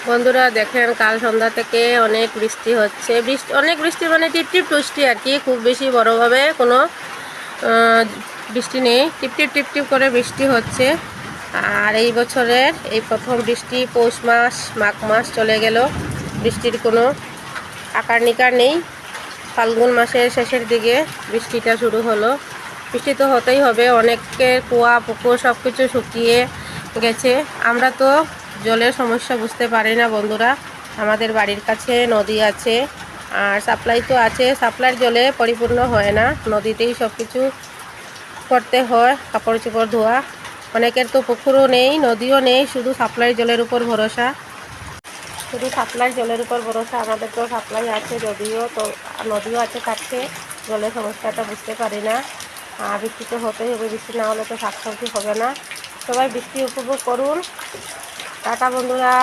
বন্ধুরা দেখেন, কাল সন্ধ্যা থেকে অনেক বৃষ্টি হচ্ছে। অনেক বৃষ্টি মানে টিপটিপ বৃষ্টি আর কি, খুব বেশি বড়োভাবে কোনো বৃষ্টি নেই। টিপটিপ টিপটিপ করে বৃষ্টি হচ্ছে। আর এই বছরের এই প্রথম বৃষ্টি, পৌষ মাস মাঘ মাস চলে গেল, বৃষ্টির কোনো আকার নিকার নেই। ফাল্গুন মাসের শেষের দিকে বৃষ্টিটা শুরু হলো। বৃষ্টি তো হতেই হবে, অনেকের কুয়া পুকুর সব কিছু শুকিয়ে গেছে। আমরা তো জলের সমস্যা বুঝতে পারি না বন্ধুরা। আমাদের বাড়ির কাছে নদী আছে, আর সাপ্লাই তো আছে, সাপ্লাইয়ের জলে পরিপূর্ণ হয় না, নদীতেই সব কিছু করতে হয়, কাপড় চোপড় ধোয়া। অনেকের তো পুকুরও নেই, নদীও নেই, শুধু সাপ্লাই জলের উপর ভরসা। আমাদের তো সাপ্লাই আছে যদিও, তো নদীও আছে কাছে, জলের সমস্যাটা বুঝতে পারি না। বৃষ্টি তো হতেই হবে, বৃষ্টি না হলে তো শাকসবজি হবে না। সবাই বৃষ্টি উপভোগ করুন। টাটা বন্ধুরা।